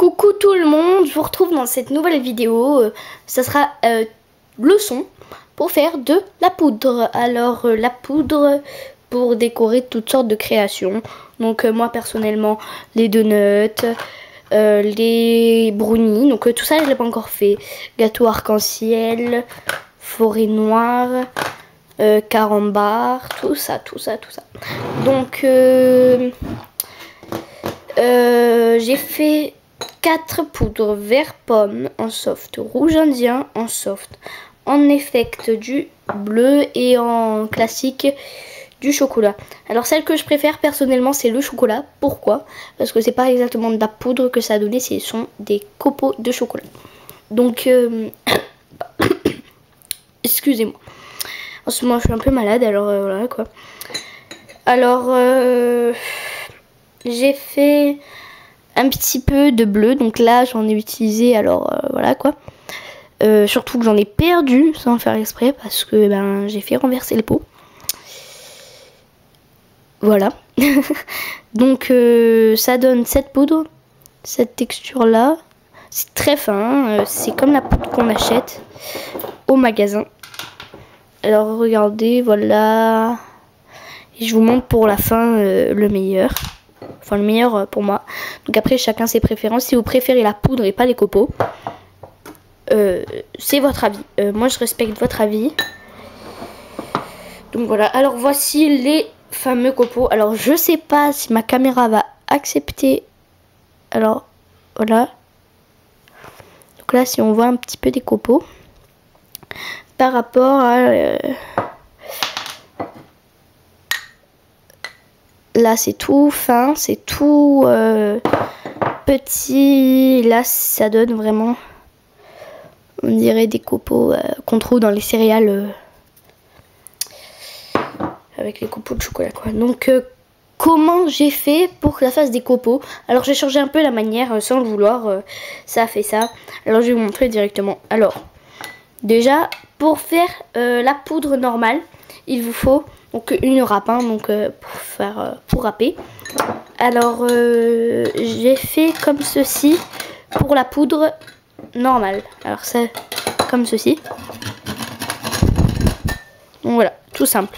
Coucou tout le monde, je vous retrouve dans cette nouvelle vidéo. Ça sera leçon pour faire de la poudre. Alors la poudre pour décorer toutes sortes de créations. Donc moi personnellement les donuts, les brownies. Donc tout ça je l'ai pas encore fait. Gâteau arc-en-ciel, forêt noire, carambar, tout ça. Donc j'ai fait 4 poudres vert pomme en soft, rouge indien en soft, en effect du bleu et en classique du chocolat. Alors celle que je préfère personnellement c'est le chocolat. Pourquoi? Parce que c'est pas exactement de la poudre que ça a donné, ce sont des copeaux de chocolat. Donc excusez-moi. En ce moment je suis un peu malade, alors voilà quoi. Alors j'ai fait un petit peu de bleu, donc là j'en ai utilisé, alors voilà quoi. Surtout que j'en ai perdu sans faire exprès parce que ben j'ai fait renverser le pot. Voilà. Donc ça donne cette poudre, cette texture là. C'est très fin, c'est comme la poudre qu'on achète au magasin. Alors regardez, voilà. Et je vous montre pour la fin le meilleur. Enfin le meilleur pour moi. Donc après chacun ses préférences. Si vous préférez la poudre et pas les copeaux, c'est votre avis. Moi je respecte votre avis. Donc voilà. Alors voici les fameux copeaux. Alors je sais pas si ma caméra va accepter. Alors voilà. Donc là si on voit un petit peu des copeaux. Par rapport à... là c'est tout fin, c'est tout petit. Là ça donne vraiment, on dirait des copeaux qu'on trouve dans les céréales avec les copeaux de chocolat quoi. Donc comment j'ai fait pour que ça fasse des copeaux? Alors j'ai changé un peu la manière sans le vouloir, ça a fait ça. Alors je vais vous montrer directement. Alors déjà pour faire la poudre normale, il vous faut donc une râpe, hein, donc pour râper. Alors j'ai fait comme ceci pour la poudre normale. Alors c'est comme ceci. Donc voilà, tout simple.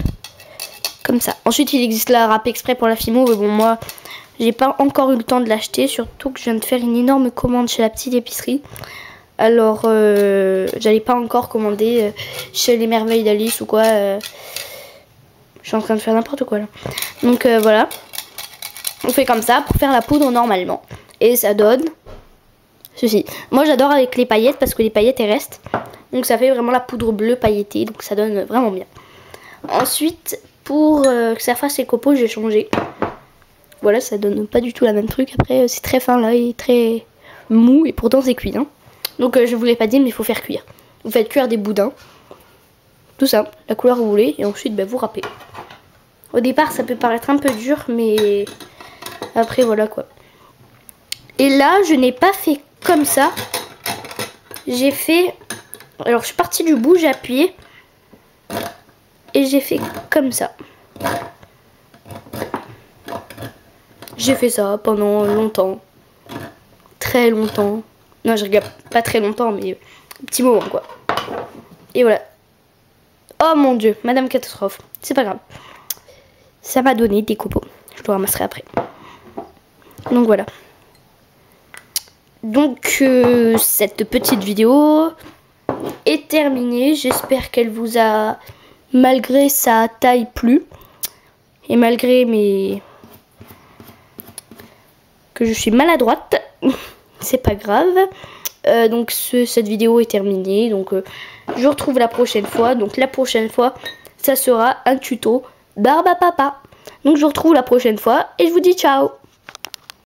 Comme ça. Ensuite il existe la râpe exprès pour la Fimo, mais bon moi j'ai pas encore eu le temps de l'acheter, surtout que je viens de faire une énorme commande chez la petite épicerie. Alors j'allais pas encore commander chez les merveilles d'Alice ou quoi. Je suis en train de faire n'importe quoi là. Donc voilà. On fait comme ça pour faire la poudre normalement. Et ça donne ceci. Moi j'adore avec les paillettes parce que les paillettes elles restent. Donc ça fait vraiment la poudre bleue pailletée. Donc ça donne vraiment bien. Ensuite pour que ça fasse les copeaux j'ai changé. Voilà, ça donne pas du tout la même truc. Après c'est très fin là et très mou. Et pourtant c'est cuit hein. Donc je vous l'ai pas dit mais il faut faire cuire. Vous faites cuire des boudins. Tout simple, la couleur que vous voulez. Et ensuite ben, vous râpez. Au départ ça peut paraître un peu dur mais après voilà quoi. Et là je n'ai pas fait comme ça. J'ai fait... Alors je suis partie du bout, j'ai appuyé. Et j'ai fait comme ça. J'ai fait ça pendant longtemps. Très longtemps. Non je regarde pas très longtemps mais un petit moment quoi. Et voilà. Oh mon dieu, Madame Catastrophe. C'est pas grave. Ça m'a donné des copeaux. Je le ramasserai après. Donc voilà. Donc cette petite vidéo est terminée. J'espère qu'elle vous a, malgré sa taille, plu. Et malgré mes... que je suis maladroite. C'est pas grave. Donc cette vidéo est terminée. Donc je vous retrouve la prochaine fois. Donc la prochaine fois, ça sera un tuto barbe à papa. Donc je vous retrouve la prochaine fois et je vous dis ciao.